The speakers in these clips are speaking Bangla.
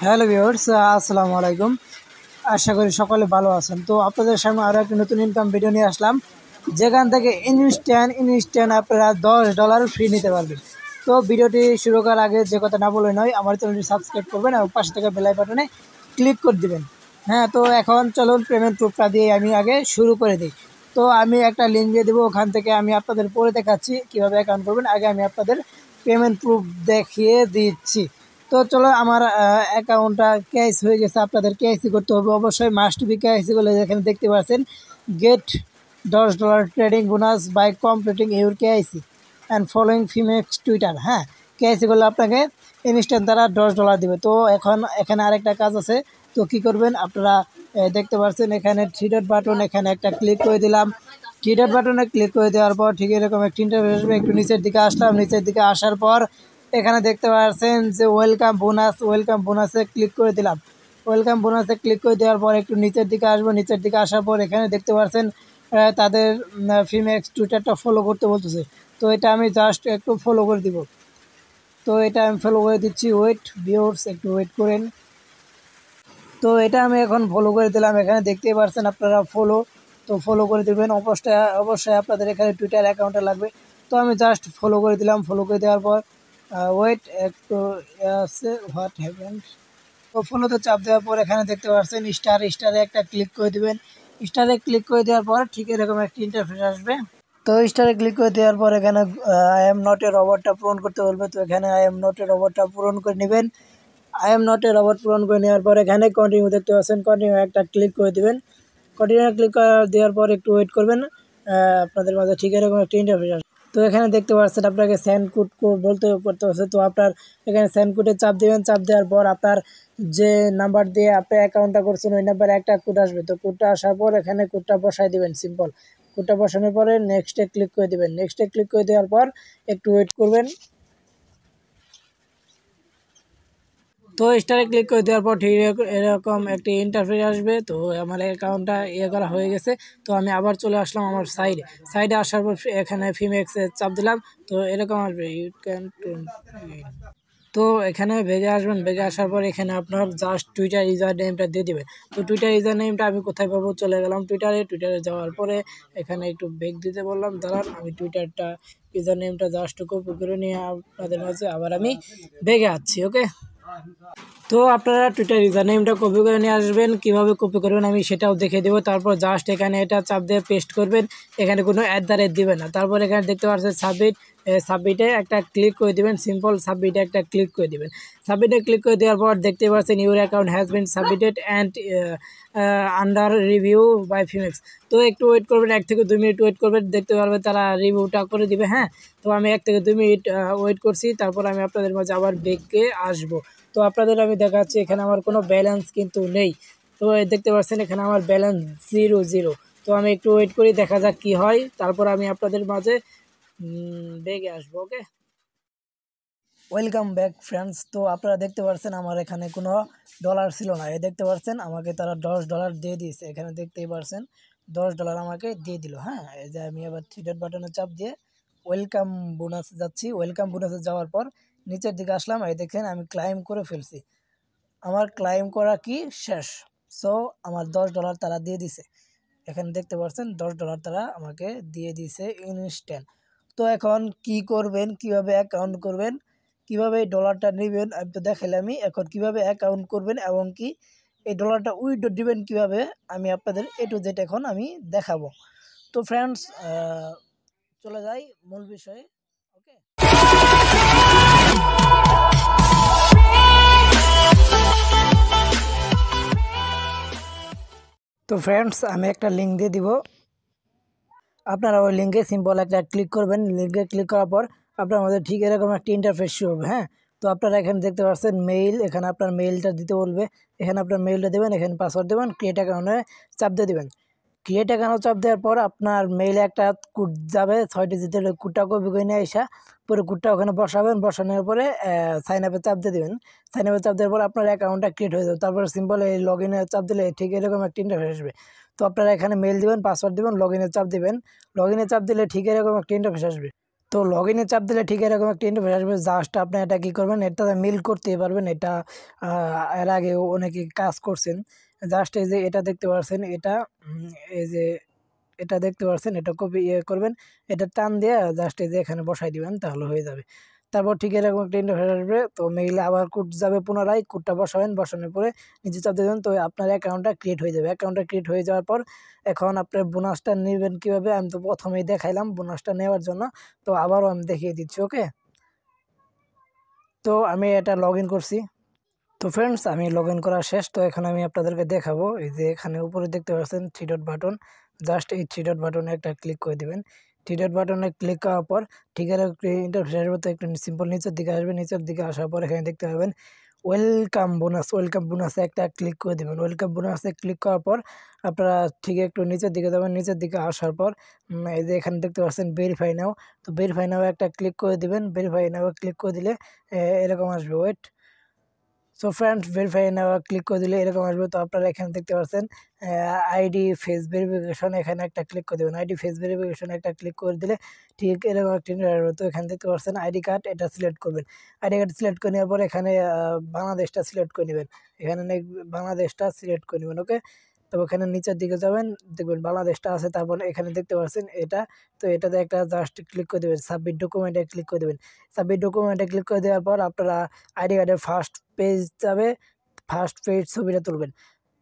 হ্যালো ভিউয়ার্স, আসসালামু আলাইকুম। আশা করি সকলে ভালো আছেন। তো আপনাদের সামনে আরও একটি নতুন ইনকাম ভিডিও নিয়ে আসলাম, যেখান থেকে ইনস্ট্যান্ট আপনারা $10 ফ্রি নিতে পারবেন। তো ভিডিওটি শুরু করার আগে যে কথা না বলে নয়, আমার চ্যানেলটি সাবস্ক্রাইব করবেন এবং পাশে থেকে বেল বাটনে ক্লিক করে দিবেন। হ্যাঁ, তো এখন চলুন পেমেন্ট প্রুফটা দিয়ে আমি আগে শুরু করে দিই। তো আমি একটা লিঙ্ক দিয়ে দেবো, ওখান থেকে আমি আপনাদের পরে দেখাচ্ছি কীভাবে অ্যাকাউন্ট করবেন। আগে আমি আপনাদের পেমেন্ট প্রুফ দেখিয়ে দিচ্ছি। তো চলো, আমার অ্যাকাউন্টটা কেওয়াইসি হয়ে গেছে। আপনাদের কেওয়াইসি করতে হবে, অবশ্যই মাস্ট বি কেওয়াইসি করলে এখানে দেখতে পাচ্ছেন get $10 trading bonus by completing your KYC and following Phemex Twitter. হ্যাঁ, কেওয়াইসি করলে আপনাকে ইনস্ট্যান্ট তারা $10 দেবে। তো এখন এখানে আরেকটা কাজ আছে। তো কি করবেন আপনারা দেখতে পাচ্ছেন এখানে 3 ডট বাটন, এখানে একটা ক্লিক করে দিলাম। 3 ডট বাটনে ক্লিক করে দেওয়ার পর ঠিক এরকম একটা ইন্টারফেস আসবে। একটু নিচের দিকে আসলাম, নিচের দিকে আসার পর এখানে দেখতে পাচ্ছেন যে ওয়েলকাম বোনাসে ক্লিক করে দিলাম। ওয়েলকাম বোনাসে ক্লিক করে দেওয়ার পর একটু নিচের দিকে আসবো। নিচের দিকে আসার পর এখানে দেখতে পাচ্ছেন তাদের ফিমেক্স টুইটারটা ফলো করতে বলতেছে। তো এটা আমি জাস্ট একটু ফলো করে দিব। তো এটা আমি ফলো করে দিচ্ছি। ভিউয়ার্স, একটু ওয়েট করেন। তো এটা আমি এখন ফলো করে দিলাম। এখানে দেখতেই পাচ্ছেন আপনারা তো ফলো করে দেবেন। অবশ্যই আপনাদের এখানে টুইটার অ্যাকাউন্টে লাগবে। তো আমি জাস্ট ফলো করে দিলাম। ফলো করে দেওয়ার পর একটু আছে হোয়াট হ্যাপেন্ড। তো ফলোতে চাপ দেওয়ার পর এখানে দেখতে পাচ্ছেন স্টারে একটা ক্লিক করে দেবেন। স্টারে ক্লিক করে দেওয়ার পর ঠিক এরকম একটা ইন্টারফেস আসবে। তো স্টারে ক্লিক করে দেওয়ার পর এখানে আই এম নট এ রোবটটা পূরণ করতে বলবে। তো এখানে আই এম নট এ রোবটটা পূরণ করে নেবেন। I am not a robot পূরণ করে নেওয়ার পর এখানে কন্টিনিউ দেখতে পাচ্ছেন, কন্টিনিউ একটা ক্লিক করে দেবেন। কন্টিনিউ ক্লিক দেওয়ার পর একটু ওয়েট করবেন। আপনাদের মাঝে ঠিক এরকম একটা ইন্টারফেস আসবে। তো এখানে দেখতে পাচ্ছেন আপনাকে সেন্ড কোড বলতে করতে হচ্ছে। তো আপনার এখানে সেন্ড কোডে চাপ দেবেন। চাপ দেওয়ার পর আপনার যে নাম্বার দিয়ে আপনি অ্যাকাউন্টটা করছেন ওই নাম্বারে একটা কোড আসবে। তো কোডটা আসার পর এখানে কোডটা বসাই দেবেন। সিম্পল কোডটা বসানোর পরে নেক্সটে ক্লিক করে দেবেন। নেক্সটে ক্লিক করে দেওয়ার পর একটু ওয়েট করবেন। তো স্টারে ক্লিক করে দেওয়ার পর ঠিক এরকম একটি ইন্টারফেস আসবে। তো আমার অ্যাকাউন্টটা করা হয়ে গেছে। তো আমি আবার চলে আসলাম আমার সাইডে আসার পর এখানে ফিমেক্সে চাপ দিলাম। তো এরকম আসবে ইউ ক্যান। তো এখানে বেগে আসবেন। বেগে আসার পর এখানে আপনার জাস্ট টুইটার ইউজার নেমটা দিয়ে দেবেন। তো টুইটার ইউজার নেমটা আমি কোথায় পাবো, চলে গেলাম টুইটারে যাওয়ার পরে এখানে একটু বেগ দিতে বললাম। দাঁড়ান, আমি টুইটারটা ইউজার নেমটা জাস্ট কপি করে নিয়ে আপনাদের মাঝে আবার আমি বেগে আসছি। ওকে, তো আপনারা টুইটার ইউজার নেমটা কপি করে নিয়ে আসবেন। কীভাবে কপি করবেন আমি সেটাও দেখে দেবো। তারপর জাস্ট এখানে এটা চাপ দিয়ে পেস্ট করবেন। এখানে কোনো দিবেন না। তারপর এখানে দেখতে পাচ্ছেন সাবমিটে একটা ক্লিক করে দেবেন। সিম্পল সাবমিটে একটা ক্লিক করে দেবেন। সাবমিটে ক্লিক করে দেওয়ার পর দেখতে পাচ্ছেন your account has been submitted and under review by Phemex. তো একটু ওয়েট করবেন, 1 থেকে 2 মিনিট ওয়েট করবেন। দেখতে পারবেন তারা রিভিউটা করে দিবে। হ্যাঁ, তো আমি 1 থেকে 2 মিনিট ওয়েট করছি। তারপর আমি আপনাদের মাঝে আবার বেগকে আসবো। তো আপনাদের আমি দেখাচ্ছি এখানে আমার কোনো ব্যালেন্স কিন্তু নেই। তো দেখতে পাচ্ছেন এখানে আমার ব্যালেন্স 0। তো আমি একটু ওয়েট করি, দেখা যাক কি হয়। তারপর আমি আপনাদের মাঝে বেগে আসবো। ওকে, ওয়েলকাম ব্যাক ফ্রেন্ডস। তো আপনারা দেখতে পাচ্ছেন আমার এখানে কোনো ডলার ছিল না। দেখতে পাচ্ছেন আমাকে তারা $10 দিয়ে দিয়েছে। এখানে দেখতেই পাচ্ছেন $10 আমাকে দিয়ে দিল। হ্যাঁ, এই যে আমি আবার 3 ডট বাটনে চাপ দিয়ে ওয়েলকাম বোনাসে যাচ্ছি। ওয়েলকাম বোনাসে যাওয়ার পর নিচের দিকে আসলাম। এই দেখেন আমি ক্লাইম করে ফেলছি। আমার ক্লাইম করা কি শেষ। সো আমার $10 তারা দিয়ে দিছে। এখানে দেখতে পাচ্ছেন $10 তারা আমাকে দিয়ে দিছে ইনস্ট্যান্ট। তো এখন কি করবেন, কিভাবে অ্যাকাউন্ট করবেন, কিভাবে এই ডলারটা নেবেন আমি তো দেখাইলামই। এখন কিভাবে অ্যাকাউন্ট করবেন এবং কি এই ডলারটা উইথড্র দিবেন কিভাবে, আমি আপনাদের A to Z এখন আমি দেখাবো। তো ফ্রেন্ডস, চলে যাই মূল বিষয়ে। ওকে, তো ফ্রেন্ডস আমি একটা লিঙ্ক দিয়ে দিব। আপনারা ওই লিঙ্কে সিম্পল একটা ক্লিক করবেন। লিঙ্কে ক্লিক করার পর আপনার মধ্যে ঠিক এরকম একটা ইন্টারফেস শো হবে। হ্যাঁ, তো আপনারা এখানে দেখতে পাচ্ছেন মেইল। এখানে আপনার মেইলটা দিতে বলবে। এখানে আপনার মেইলটা দেবেন, এখানে পাসওয়ার্ড দেবেন, ক্রিয়েট অ্যাকাউন্টে চাপ দিয়ে দেবেন। ক্রিয়েট অ্যাকাউন্ট চাপ দেওয়ার পর আপনার মেইলে একটা কোড যাবে 6 ডিজিটের। ওই কোডটা কপি করে নিয়ে আসা পরে কোডটা ওখানে বসাবেন। বসানোর পরে সাইন আপে চাপ দিয়ে দেবেন। সাইন আপে চাপ দেওয়ার পর আপনার অ্যাকাউন্টটা ক্রিয়েট হয়ে যাবে। তারপর সিম্পল এই লগ ইনে চাপ দিলে ঠিক এরকম একটা ইন্টারফেস আসবে। তো আপনারা এখানে মেইল দিবেন, পাসওয়ার্ড দিবেন, লগ ইনে চাপ দিবেন। লগ ইনে চাপ দিলে ঠিক এরকম একটা ইন্টারফেস আসবে। তো লগ ইনে চাপ দিলে ঠিক এরকম একটা ইন্টারফেস আসবে। জাস্ট আপনি এটা কী করবেন, এটাতে মিল করতে পারবেন। এটা এর আগেও অনেকে কাজ করছেন। জাস্ট এই যে এটা দেখতে পাচ্ছেন, এটা এই যে এটা দেখতে পাচ্ছেন, এটা কপি করবেন, এটা টান দিয়ে জাস্ট এই যে এখানে বসাই দিবেন, তাহলে হয়ে যাবে। তারপর ঠিক এরকম একটা ইন্টারফেস আসবে। তো মেইলে আবার কোড যাবে, পুনরায় কোডটা বসাবেন, বসানোর পরে নিচে চাপ দেবেন, তো আপনার অ্যাকাউন্টটা ক্রিয়েট হয়ে যাবে। অ্যাকাউন্টটা ক্রিয়েট হয়ে যাওয়ার পর এখন আপনার বোনাসটা নেবেন কীভাবে, আমি তো প্রথমেই দেখাইলাম বোনাসটা নেওয়ার জন্য। তো আবারও আমি দেখিয়ে দিচ্ছি, ওকে। তো আমি এটা লগ ইন করছি। তো ফ্রেন্ডস, আমি লগ ইন করা শেষ। তো এখন আমি আপনাদেরকে দেখাবো, এই যে এখানে উপরে দেখতে পাচ্ছেন 3 ডট বাটন। জাস্ট এই 3 ডট বাটনে একটা ক্লিক করে দিবেন। 3 ডট বাটনে ক্লিক করার পর ঠিক আছে ইন্টারফেস আসবে। তো একটু সিম্পল নিচের দিকে আসবে। নিচের দিকে আসার পর এখানে দেখতে পাবেন ওয়েলকাম বোনাস। ওয়েলকাম বোনাসে একটা ক্লিক করে দেবেন। ওয়েলকাম বোনাসে ক্লিক করার পর আপনারা ঠিক একটু নিচের দিকে যাবেন। নিচের দিকে আসার পর এই যে এখানে দেখতে পাচ্ছেন ভেরিফাই নাও। তো ভেরিফাই নাও একটা ক্লিক করে দিবেন। ভেরিফাই নাও ক্লিক করে দিলে এরকম আসবে, wait. So friends, verify now click করে দিলে এরকম আসবে। তো আপনারা এখানে দেখতে পাচ্ছেন আইডি ফেস ভেরিফিকেশন, এখানে একটা ক্লিক করে দেবেন। আইডি ফেস ভেরিফিকেশন একটা ক্লিক করে দিলে ঠিক এরকম একটা ইন্টারফেস আসবে। তো এখানে দেখতে পাচ্ছেন আইডি কার্ড, এটা সিলেক্ট করবেন। আইডি কার্ড সিলেক্ট করে নেওয়ার পর এখানে বাংলাদেশটা সিলেক্ট করে নেবেন। এখানে বাংলাদেশটা সিলেক্ট করে নেবেন, ওকে। তো ওখানে নিচের দিকে যাবেন, দেখবেন বাংলাদেশটা আছে। তারপর এখানে দেখতে পাচ্ছেন এটা, তো এটাতে একটা জাস্ট ক্লিক করে দেবেন। সাবমিট ডকুমেন্টে ক্লিক করে দেবেন। সাবমিট ডকুমেন্টে ক্লিক করে দেওয়ার পর আপনারা আইডি কার্ডের ফার্স্ট পেজ যাবে, ফার্স্ট পেজ ছবিটা তুলবেন।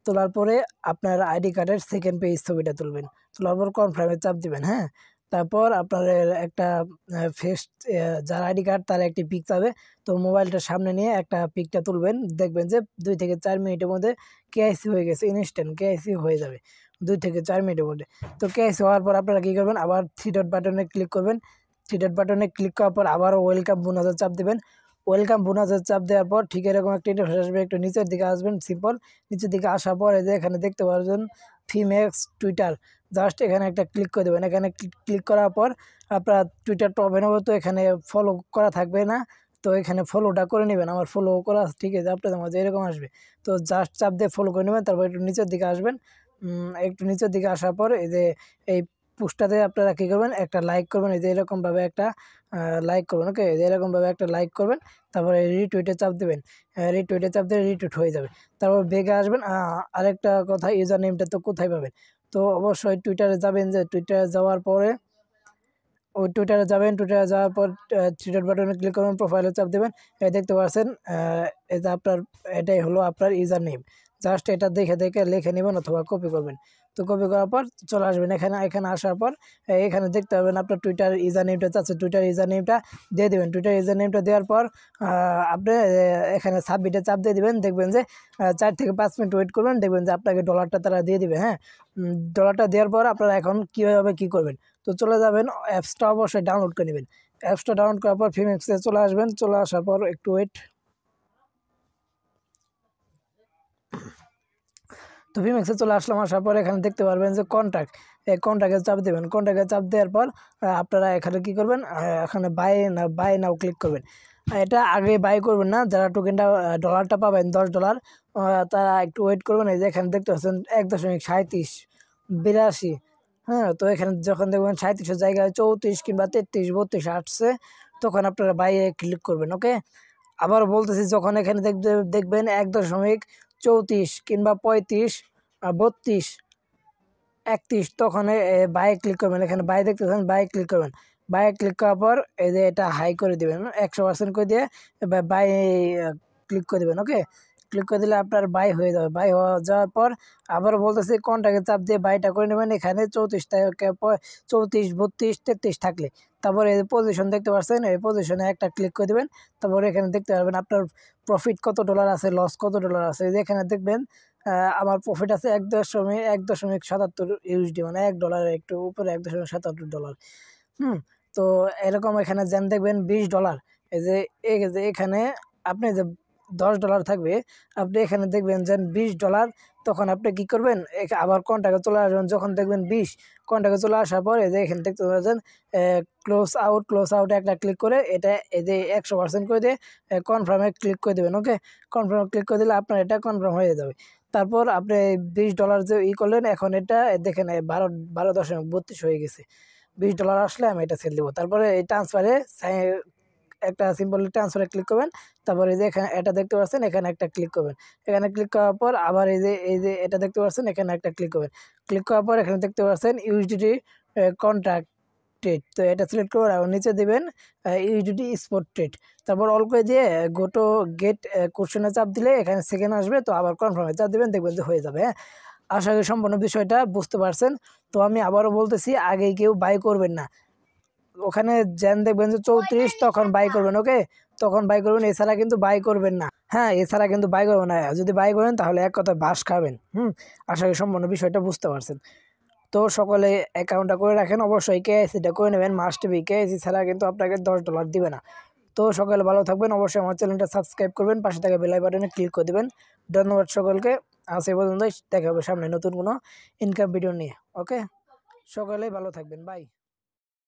তোলার পরে আপনার আইডি কার্ডের সেকেন্ড পেজ ছবিটা তুলবেন। তোলার পর কনফার্মে চাপ দিবেন, হ্যাঁ। তারপর আপনার একটা ফেস, যার আইডি কার্ড তার একটি পিক যাবে। তো মোবাইলটা সামনে নিয়ে একটা পিকটা তুলবেন। দেখবেন যে 2 থেকে 4 মিনিটের মধ্যে কেআইসি হয়ে গেছে, ইনস্ট্যান্ট কেআইসি হয়ে যাবে 2 থেকে 4 মিনিটের মধ্যে। তো কেআইসি হওয়ার পর আপনারা কী করবেন, আবার 3 ডট বাটনে ক্লিক করবেন। 3 ডট বাটনে ক্লিক করার পর আবারও ওয়েলকাম বোনাসে চাপ দিবেন। ওয়েলকাম বোনাসের চাপ দেওয়ার পর ঠিক এরকম একটা ইন্টারফেস আসবে। একটু নিচের দিকে আসবেন, সিম্পল। নিচের দিকে আসার পর এই যে এখানে দেখতে পাচ্ছেন ফিমেক্স টুইটার, জাস্ট এখানে একটা ক্লিক করে দেবেন। এখানে ক্লিক করার পর আপনার টুইটারটা ওপেন হবে। তো এখানে ফলো করা থাকবে না, তো এখানে ফলোটা করে নেবেন। আমার ফলো করা ঠিক আছে, আপনাদের মাঝে এরকম আসবে। তো জাস্ট চাপ দিয়ে ফলো করে নেবেন। তারপর একটু নিচের দিকে আসবেন। একটু নিচের দিকে আসার পর এই যে এই পোস্টটাতে আপনারা কী করবেন, একটা লাইক করবেন। এই যে এরকমভাবে একটা লাইক করবেন, ওকে। এরকমভাবে একটা লাইক করবেন। তারপরে রিটুইটে চাপ দেবেন। রিটুইটে চাপ দিয়ে রিটুইট হয়ে যাবে। তারপর বেগে আসবেন। আরেকটা কথা, ইউজার নেমটা তো কোথায় পাবেন? তো অবশ্যই টুইটারে যাবেন। যে টুইটারে যাওয়ার পরে ওই টুইটারে যাবেন। টুইটারে যাওয়ার পর 3 ডট বাটনে ক্লিক করবেন, প্রোফাইলে চাপ দেবেন। দেখতে পাচ্ছেন এই যে আপনার, এটাই হলো আপনার ইউজার নেম। জাস্ট এটা দেখে দেখে লিখে নেবেন অথবা কপি করবেন। তো কপি করার পর চলে আসবেন এখানে। এখানে আসার পর এখানে দেখতে পাবেন আপনার টুইটার ইউজার নেমটা চাচ্ছে, টুইটার ইউজার নেমটা দিয়ে দেবেন। টুইটার ইউজার নেমটা দেওয়ার পর আপনি এখানে সাবমিটে চাপ দিয়ে দিবেন। দেখবেন যে 4 থেকে 5 মিনিট ওয়েট করবেন, দেখবেন যে আপনাকে ডলারটা তারা দিয়ে দিবে, হ্যাঁ। ডলারটা দেওয়ার পর আপনারা এখন কীভাবে কী করবেন, তো চলে যাবেন অ্যাপসটা অবশ্যই ডাউনলোড করে নেবেন। অ্যাপসটা ডাউনলোড করার পর ফিমেক্সে চলে আসবেন। চলে আসার পর একটু ওয়েট। তো ফিমেক্সে চলে আসলাম। আসার পর এখানে দেখতে পারবেন যে কন্ট্যাক্ট, এই কন্ট্যাক্টে চাপ দেবেন। কন্ট্যাক্টে চাপ দেওয়ার পর আপনারা এখানে কী করবেন, এখানে বাই নাও ক্লিক করবেন। এটা আগে বাই করবেন না, যারা টোকেনটা ডলারটা পাবেন $10, তারা একটু ওয়েট করবেন। এই যে এখানে দেখতে পাচ্ছেন 1.3782, হ্যাঁ। তো এখানে যখন দেখবেন 37-এর জায়গায় 34 কিংবা 33, 32 আসছে, তখন আপনারা বাইয়ে ক্লিক করবেন, ওকে। আবার বলতেছি, যখন এখানে দেখবেন 1.34 কিংবা 35, 32, 31, তখন বাই ক্লিক করবেন। এখানে বাই দেখতেছেন, বাই ক্লিক করবেন। বাই ক্লিক করার পর এই যে এটা হাই করে দিবেন, 100% করে দিয়ে বাই ক্লিক করে দেবেন, ওকে। ক্লিক করে দিলে আপনার বাই হয়ে যাবে। বাই হয়ে যাওয়ার পর আবার বলতেছি কন্টাক্টে চাপ দিয়ে বাইটা করে নেবেন। এখানে 34 থেকে 34, 32, 33 থাকলে তারপরে এই পজিশন দেখতে পাচ্ছেন, এই পজিশনে একটা ক্লিক করে দেবেন। তারপরে এখানে দেখতে পারবেন আপনার প্রফিট কত ডলার আছে, লস কত ডলার আছে। এই যে এখানে দেখবেন আমার প্রফিট আছে 1.77 USD, মানে $1 একটু উপরে, $1.77। তো এরকম এখানে যেন দেখবেন $20। এই যে এখানে আপনি যে $10 থাকবে, আপনি এখানে দেখবেন যে $20। তখন আপনি কি করবেন, আবার কন্টাক্টে চলে আসবেন। যখন দেখবেন 20 কন্টাক্টে চলে আসার পরে যে এখানে দেখতে পাচ্ছেন ক্লোজ আউটে একটা ক্লিক করে এটা এই যে 100% করে দিয়ে কনফার্মে ক্লিক করে দেবেন, ওকে। কনফার্মে ক্লিক করে দিলে আপনার এটা কনফার্ম হয়ে যাবে। তারপর আপনি $20 যে করলেন, এখন এটা দেখেন 12.32 হয়ে গেছে। $20 আসলে আমি এটা সেল দেবো। তারপরে এই ট্রান্সফারে একটা সিম্পল ট্রান্সফারে ক্লিক করবেন। তারপরে এই যে এখানে এটা দেখতে পাচ্ছেন, এখানে একটা ক্লিক করবেন। এখানে ক্লিক করার পর আবার এই যে এটা দেখতে পাচ্ছেন, এখানে একটা ক্লিক করবেন। ক্লিক করার পর এখানে দেখতে পাচ্ছেন ইউএসডিটি কন্ট্রাক্ট ট্রেড, তো এটা সিলেক্ট করে আর নিচে দিবেন ইউএসডিটি স্পট ট্রেড। তারপর অল করে দিয়ে গোটো গেট কোশ্চেনে চাপ দিলে এখানে সেকেন্ড আসবে, তো আবার কনফার্মে চাপ দিবেন, দেখবেন যে হয়ে যাবে। হ্যাঁ, আশা করি সম্পূর্ণ বিষয়টা বুঝতে পারছেন। তো আমি আবারও বলতেছি, আগে কেউ বাই করবেন না। ওখানে যেন দেখবেন যে 34 তখন বাই করবেন, ওকে, তখন বাই করবেন, এছাড়া কিন্তু বাই করবেন না। হ্যাঁ, এছাড়া কিন্তু বাই করবেন না। যদি বাই করেন তাহলে এক কথায় বাস খাবেন। আশা করি সম্পূর্ণ বিষয়টা বুঝতে পারছেন। তো সকলে অ্যাকাউন্টটা করে রাখেন, অবশ্যই কেওয়াইসিটা করে নেবেন, মাস্ট বি। কেওয়াইসি ছাড়া কিন্তু আপনাকে $10 দিবে না। তো সকলে ভালো থাকবেন, অবশ্যই আমার চ্যানেলটা সাবস্ক্রাইব করবেন, পাশে থাকা বেল বাটনে ক্লিক করে দেবেন। ধন্যবাদ সকলকে। আজ এই পর্যন্তই, দেখা হবে সামনে নতুন কোনো ইনকাম ভিডিও নিয়ে। ওকে, সকলে ভালো থাকবেন, বাই।